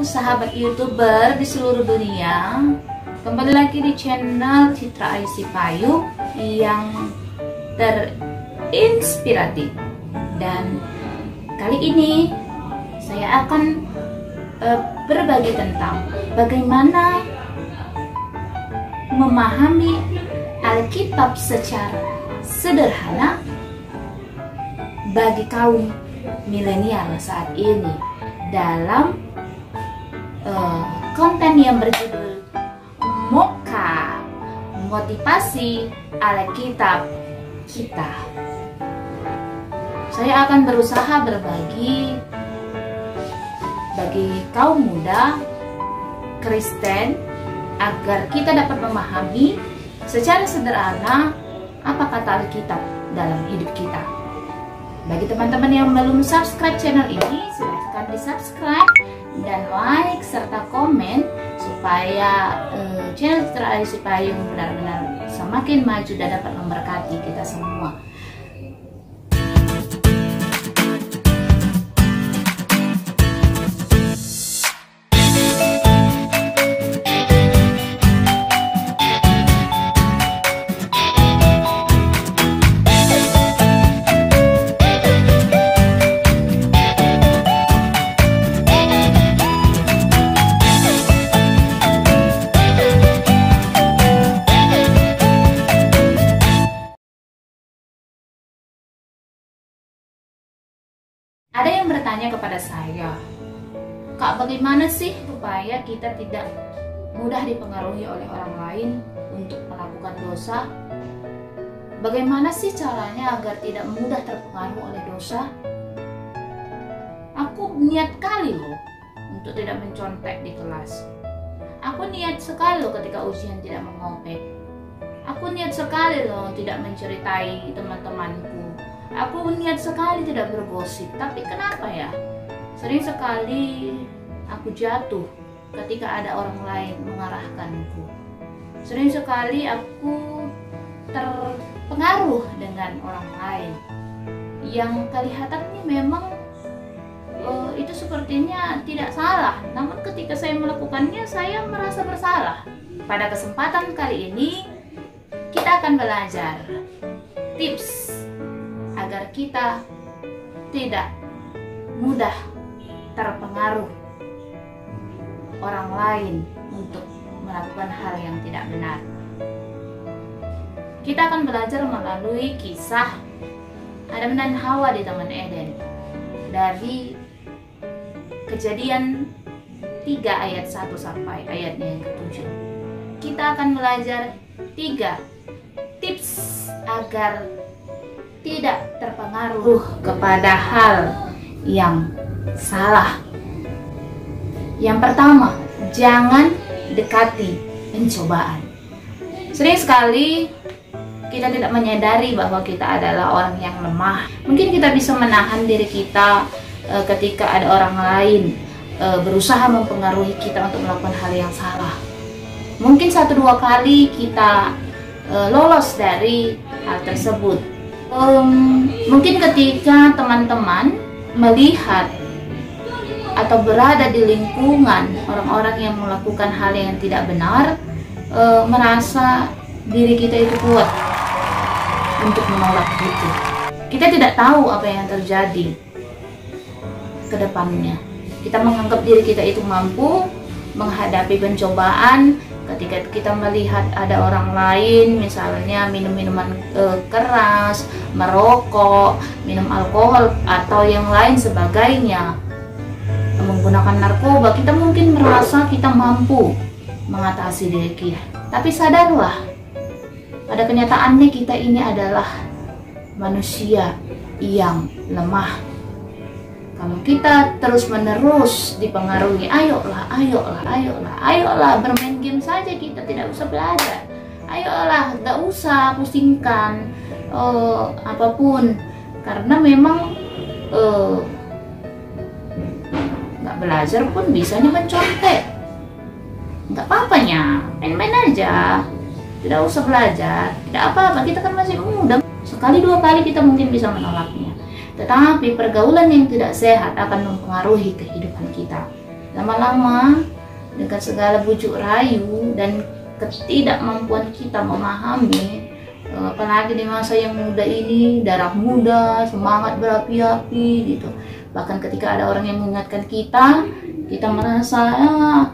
sahabat YouTuber di seluruh dunia. Kembali lagi di channel Citra Ayu Sipayung yang terinspiratif. Dan kali ini saya akan berbagi tentang bagaimana memahami Alkitab secara sederhana bagi kaum milenial saat ini dalam konten yang berjudul Moka, Motivasi Alkitab Kita. Saya akan berusaha berbagi bagi kaum muda Kristen agar kita dapat memahami secara sederhana apa kata Alkitab dalam hidup kita. Bagi teman-teman yang belum subscribe channel ini, silahkan di subscribe dan like serta komen supaya channel Citra Ayu Sipayung benar-benar semakin maju dan dapat memberkati kita semua. Ada yang bertanya kepada saya, Kak, bagaimana sih supaya kita tidak mudah dipengaruhi oleh orang lain untuk melakukan dosa? Bagaimana sih caranya agar tidak mudah terpengaruh oleh dosa? Aku niat kali loh untuk tidak mencontek di kelas. Aku niat sekali loh ketika ujian tidak mengopek. Aku niat sekali loh tidak menceritai teman-temanku. Aku niat sekali tidak bergosip, tapi kenapa ya? Sering sekali aku jatuh ketika ada orang lain mengarahkanku. Sering sekali aku terpengaruh dengan orang lain yang kelihatannya memang itu sepertinya tidak salah, namun ketika saya melakukannya saya merasa bersalah. Pada kesempatan kali ini kita akan belajar tips agar kita tidak mudah terpengaruh orang lain untuk melakukan hal yang tidak benar. Kita akan belajar melalui kisah Adam dan Hawa di Taman Eden dari Kejadian 3 ayat 1 sampai ayatnya yang ke-7. Kita akan belajar 3 tips agar tidak terpengaruh kepada hal yang salah. Yang pertama, jangan dekati pencobaan. Sering sekali kita tidak menyadari bahwa kita adalah orang yang lemah. Mungkin kita bisa menahan diri kita ketika ada orang lain berusaha mempengaruhi kita untuk melakukan hal yang salah. Mungkin 1-2 kali kita lolos dari hal tersebut. Mungkin ketika teman-teman melihat atau berada di lingkungan orang-orang yang melakukan hal yang tidak benar, merasa diri kita itu kuat untuk menolak itu. Kita tidak tahu apa yang terjadi ke depannya. Kita menganggap diri kita itu mampu menghadapi pencobaan. Ketika kita melihat ada orang lain misalnya minum minuman keras, merokok, minum alkohol atau yang lain sebagainya, menggunakan narkoba, kita mungkin merasa kita mampu mengatasi diri kita. Tapi sadarlah, pada kenyataannya kita ini adalah manusia yang lemah. Kalau kita terus-menerus dipengaruhi, ayolah bermain game saja, kita tidak usah belajar. Ayolah, gak usah pusingkan apapun, karena memang gak belajar pun bisanya mencontek. Gak apa-apanya, main-main aja, tidak usah belajar, tidak apa-apa, kita kan masih muda. Sekali 2 kali kita mungkin bisa menolaknya. Tetapi pergaulan yang tidak sehat akan mempengaruhi kehidupan kita. Lama-lama dengan segala bujuk rayu dan ketidakmampuan kita memahami, apalagi di masa yang muda ini, darah muda, semangat berapi-api gitu. Bahkan ketika ada orang yang mengingatkan kita merasa,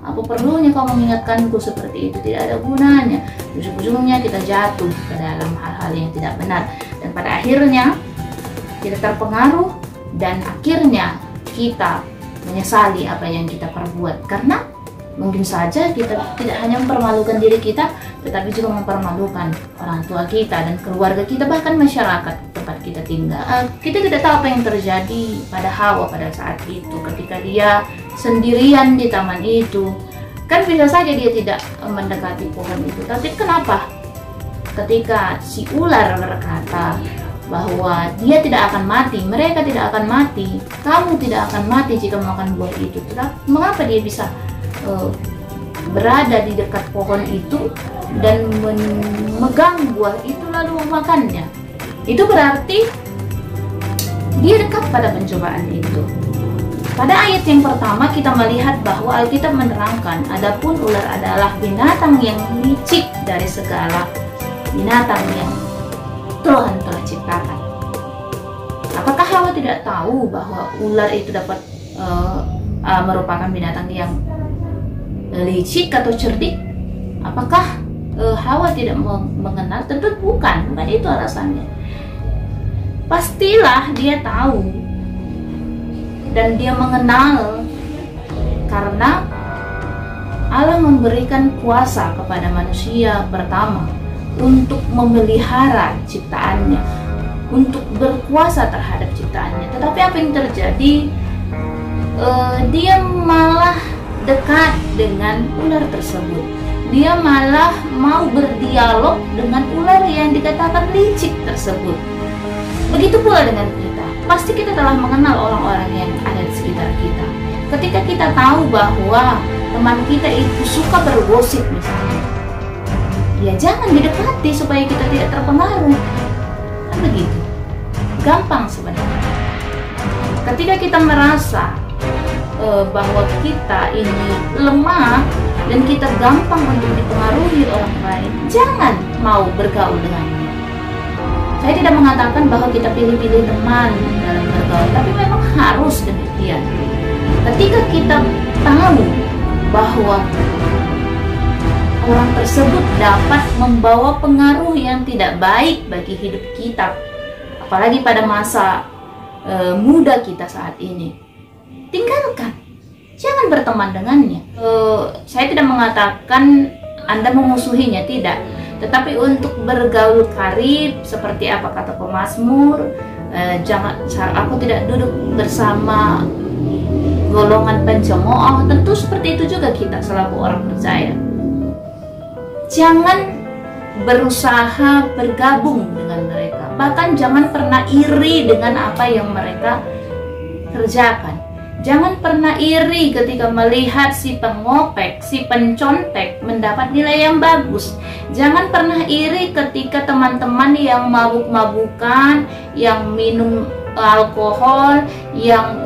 apa perlunya kau mengingatkanku seperti itu, tidak ada gunanya. Ujung-ujungnya kita jatuh ke dalam hal-hal yang tidak benar, dan pada akhirnya kita terpengaruh, dan akhirnya kita menyesali apa yang kita perbuat, karena mungkin saja kita tidak hanya mempermalukan diri kita, tetapi juga mempermalukan orang tua kita dan keluarga kita, bahkan masyarakat tempat kita tinggal. Kita tidak tahu apa yang terjadi pada Hawa pada saat itu ketika dia sendirian di taman itu. Kan bisa saja dia tidak mendekati pohon itu, tapi kenapa ketika si ular berkata bahwa dia tidak akan mati, mereka tidak akan mati, kamu tidak akan mati jika makan buah itu, mengapa dia bisa berada di dekat pohon itu dan memegang buah itu lalu memakannya? Itu berarti dia dekat pada pencobaan itu. Pada ayat yang pertama kita melihat bahwa Alkitab menerangkan adapun ular adalah binatang yang licik dari segala binatang yang Tuhan telah ciptakan. Apakah Hawa tidak tahu bahwa ular itu dapat merupakan binatang yang licik atau cerdik? Apakah Hawa tidak mengenal? Tentu bukan itu alasannya. Pastilah dia tahu dan dia mengenal, karena Allah memberikan kuasa kepada manusia pertama untuk memelihara ciptaannya, untuk berkuasa terhadap ciptaannya. Tetapi apa yang terjadi? Dia malah dekat dengan ular tersebut. Dia malah mau berdialog dengan ular yang dikatakan licik tersebut. Begitu pula dengan kita. Pasti kita telah mengenal orang-orang yang ada di sekitar kita. Ketika kita tahu bahwa teman kita itu suka bergosip misalnya, ya jangan didekati supaya kita tidak terpengaruh. Kan begitu. Gampang sebenarnya. Ketika kita merasa bahwa kita ini lemah dan kita gampang untuk dipengaruhi orang lain, jangan mau bergaul dengannya. Saya tidak mengatakan bahwa kita pilih-pilih teman dalam bergaul, tapi memang harus demikian. Ketika kita tahu bahwa orang tersebut dapat membawa pengaruh yang tidak baik bagi hidup kita, apalagi pada masa muda kita saat ini, tinggalkan, jangan berteman dengannya. Saya tidak mengatakan Anda memusuhinya, tidak. Tetapi untuk bergaul karib, seperti apa kata pemazmur, aku tidak duduk bersama golongan pencemooh. Tentu seperti itu juga kita selaku orang percaya. Jangan berusaha bergabung dengan mereka. Bahkan jangan pernah iri dengan apa yang mereka kerjakan. Jangan pernah iri ketika melihat si pengopek, si pencontek mendapat nilai yang bagus. Jangan pernah iri ketika teman-teman yang mabuk-mabukan, yang minum alkohol, yang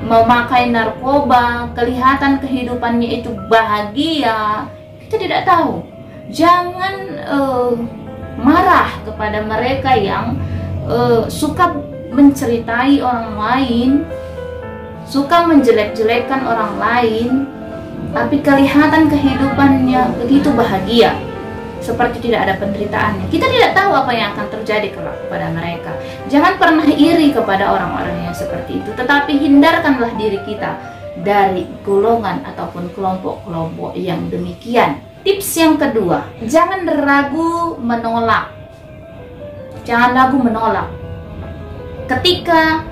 memakai narkoba, kelihatan kehidupannya itu bahagia. Kita tidak tahu. Jangan marah kepada mereka yang suka menceritai orang lain, suka menjelek-jelekan orang lain, tapi kelihatan kehidupannya begitu bahagia, seperti tidak ada penderitaannya. Kita tidak tahu apa yang akan terjadi kepada mereka. Jangan pernah iri kepada orang-orang yang seperti itu, tetapi hindarkanlah diri kita dari golongan ataupun kelompok-kelompok yang demikian. Tips yang kedua, jangan ragu menolak. Jangan ragu menolak. Ketika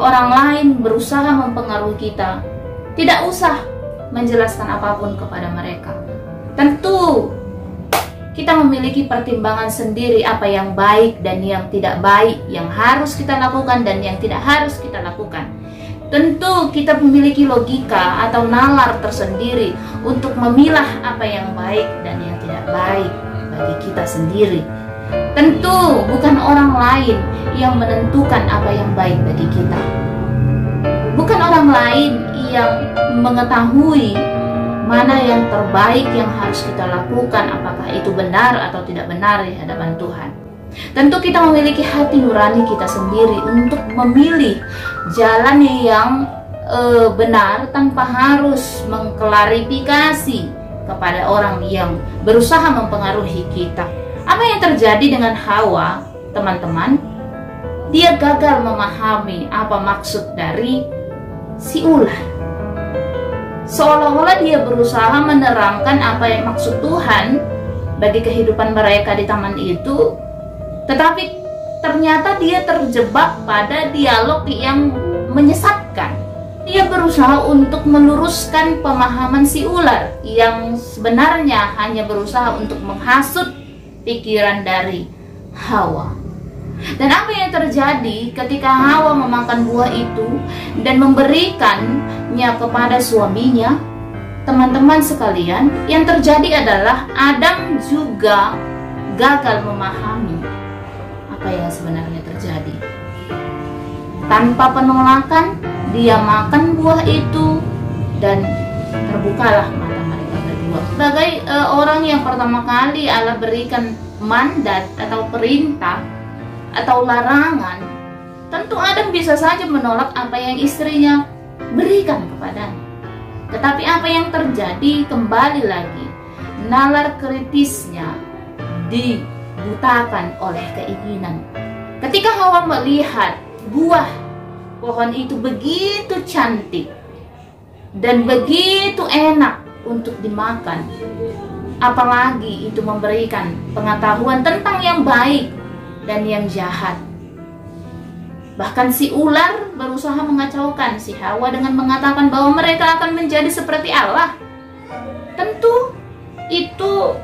orang lain berusaha mempengaruhi kita, tidak usah menjelaskan apapun kepada mereka. Tentu kita memiliki pertimbangan sendiri apa yang baik dan yang tidak baik, yang harus kita lakukan dan yang tidak harus kita lakukan. Tentu kita memiliki logika atau nalar tersendiri untuk memilah apa yang baik dan yang tidak baik bagi kita sendiri. Tentu bukan orang lain yang menentukan apa yang baik bagi kita. Bukan orang lain yang mengetahui mana yang terbaik yang harus kita lakukan, apakah itu benar atau tidak benar di hadapan Tuhan. Tentu kita memiliki hati nurani kita sendiri untuk memilih jalan yang benar tanpa harus mengklarifikasi kepada orang yang berusaha mempengaruhi kita. Apa yang terjadi dengan Hawa, teman-teman? Dia gagal memahami apa maksud dari si ular. Seolah-olah dia berusaha menerangkan apa yang maksud Tuhan bagi kehidupan mereka di taman itu, tetapi ternyata dia terjebak pada dialog yang menyesatkan. Dia berusaha untuk meluruskan pemahaman si ular yang sebenarnya hanya berusaha untuk menghasut pikiran dari Hawa. Dan apa yang terjadi ketika Hawa memakan buah itu dan memberikannya kepada suaminya? Teman-teman sekalian, yang terjadi adalah Adam juga gagal memahami apa yang sebenarnya terjadi. Tanpa penolakan, dia makan buah itu dan terbukalah mata mereka berdua. Sebagai orang yang pertama kali Allah berikan mandat atau perintah atau larangan, tentu Adam bisa saja menolak apa yang istrinya berikan kepadanya. Tetapi apa yang terjadi, kembali lagi nalar kritisnya dibutakan oleh keinginan. Ketika Hawa melihat buah pohon itu begitu cantik dan begitu enak untuk dimakan, apalagi itu memberikan pengetahuan tentang yang baik dan yang jahat. Bahkan si ular berusaha mengacaukan si Hawa dengan mengatakan bahwa mereka akan menjadi seperti Allah. Tentu itu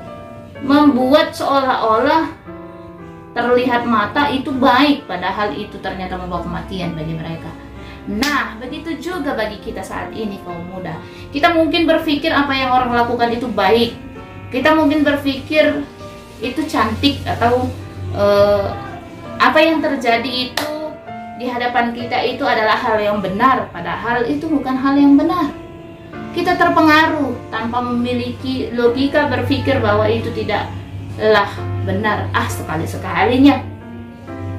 membuat seolah-olah terlihat mata itu baik, padahal itu ternyata membawa kematian bagi mereka. Nah, begitu juga bagi kita saat ini, kaum muda. Kita mungkin berpikir apa yang orang lakukan itu baik. Kita mungkin berpikir itu cantik atau apa yang terjadi itu di hadapan kita itu adalah hal yang benar, padahal itu bukan hal yang benar. Kita terpengaruh tanpa memiliki logika berpikir bahwa itu tidaklah benar.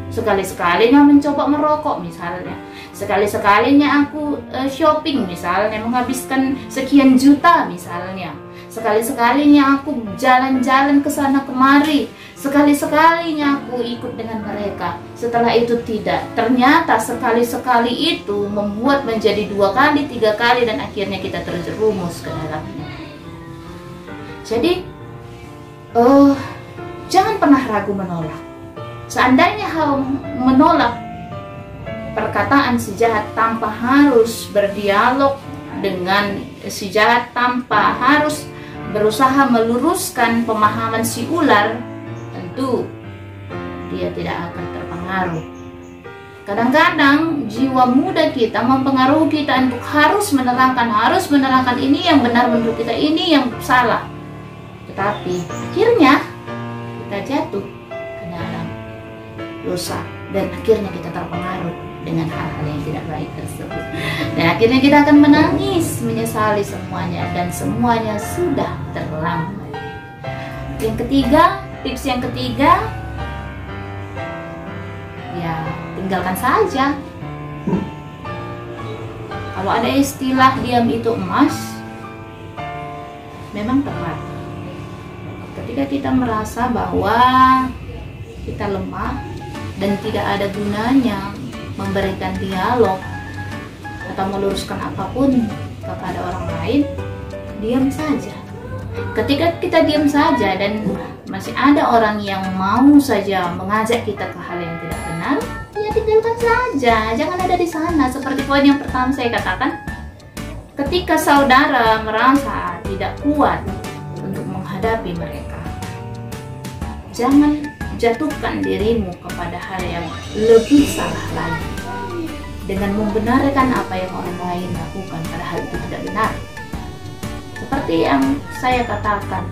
Sekali-sekalinya mencoba merokok misalnya, sekali-sekalinya aku shopping misalnya, menghabiskan sekian juta misalnya, sekali-sekalinya aku jalan-jalan ke sana kemari, sekali-sekalinya aku ikut dengan mereka. Setelah itu tidak. Ternyata sekali-sekali itu membuat menjadi 2 kali, 3 kali, dan akhirnya kita terjerumus ke dalamnya. Jadi jangan pernah ragu menolak. Seandainya Hawa menolak perkataan si jahat tanpa harus berdialog dengan si jahat, tanpa harus berusaha meluruskan pemahaman si ular, tentu dia tidak akan terpengaruh. Kadang-kadang jiwa muda kita mempengaruhi kita untuk harus menerangkan ini yang benar menurut kita, ini yang salah. Tetapi akhirnya kita jatuh ke dalam dosa dan akhirnya kita terpengaruh dengan hal-hal yang tidak baik tersebut. Dan akhirnya kita akan menangis, menyesali semuanya, dan semuanya sudah terlambat. Yang ketiga, tips yang ketiga, ya tinggalkan saja. Kalau ada istilah diam itu emas, memang tepat. Ketika kita merasa bahwa kita lemah dan tidak ada gunanya memberikan dialog atau meluruskan apapun kepada orang lain, diam saja. Ketika kita diam saja dan masih ada orang yang mau saja mengajak kita ke hal yang tidak benar, ya tinggalkan saja, jangan ada di sana. Seperti poin yang pertama saya katakan, ketika saudara merasa tidak kuat untuk menghadapi mereka, jangan jatuhkan dirimu kepada hal yang lebih salah lagi dengan membenarkan apa yang orang lain lakukan, padahal itu tidak benar. Seperti yang saya katakan,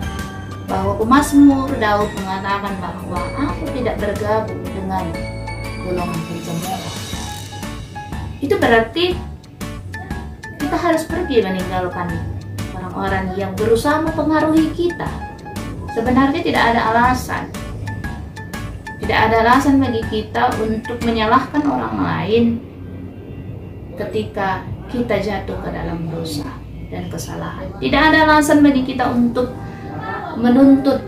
bahwa pemazmur Daud mengatakan bahwa aku tidak bergabung dengan golongan pencemooh. Itu berarti kita kita harus pergi meninggalkan orang-orang yang berusaha mempengaruhi kita. Sebenarnya tidak ada alasan. Tidak ada alasan bagi kita untuk menyalahkan orang lain ketika kita jatuh ke dalam dosa dan kesalahan. Tidak ada alasan bagi kita untuk menuntut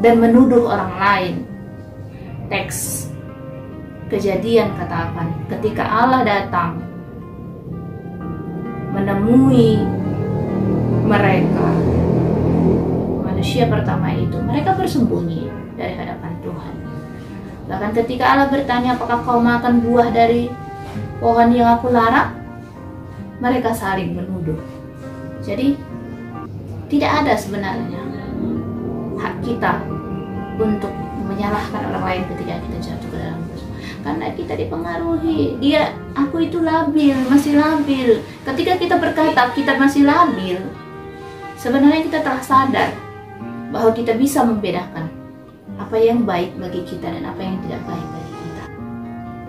dan menuduh orang lain. Teks Kejadian katakan, ketika Allah datang menemui mereka, manusia pertama itu, mereka bersembunyi dari hadapan Tuhan. Bahkan ketika Allah bertanya, apakah kau makan buah dari pohon yang aku larang? Mereka saling menuduh. Jadi tidak ada sebenarnya hak kita untuk menyalahkan orang lain ketika kita jatuh ke dalam dosa. Karena kita dipengaruhi. Aku itu labil, masih labil. Ketika kita berkata kita masih labil, sebenarnya kita telah sadar bahwa kita bisa membedakan apa yang baik bagi kita dan apa yang tidak baik bagi kita.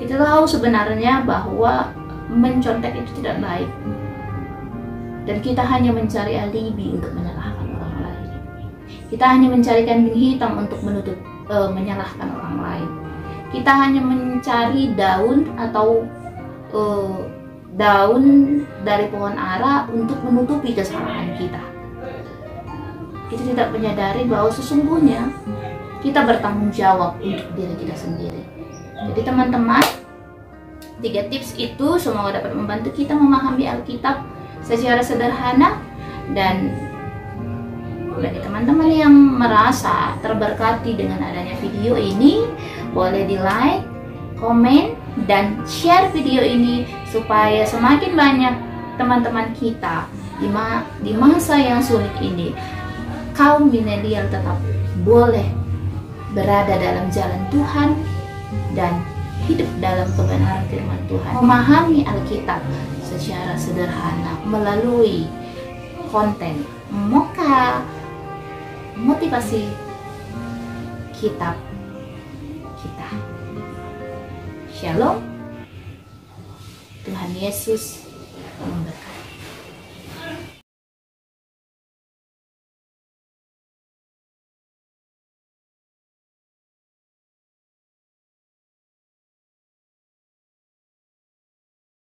Kita tahu sebenarnya bahwa mencontek itu tidak baik, dan kita hanya mencari alibi untuk menyalahkan orang lain. Kita hanya mencari kambing hitam untuk menyalahkan orang lain. Kita hanya mencari daun atau daun dari pohon ara untuk menutupi kesalahan kita. Kita tidak menyadari bahwa sesungguhnya kita bertanggung jawab untuk diri kita sendiri. Jadi teman-teman, 3 tips itu semoga dapat membantu kita memahami Alkitab secara sederhana. Dan bagi teman-teman yang merasa terberkati dengan adanya video ini, boleh di like, komen, dan share video ini supaya semakin banyak teman-teman kita di masa yang sulit ini, kaum milenial tetap boleh berada dalam jalan Tuhan dan hidup dalam kebenaran firman Tuhan, memahami Alkitab secara sederhana melalui konten Moka Motivasi Kitab kita. Shalom, Tuhan Yesus memberkati.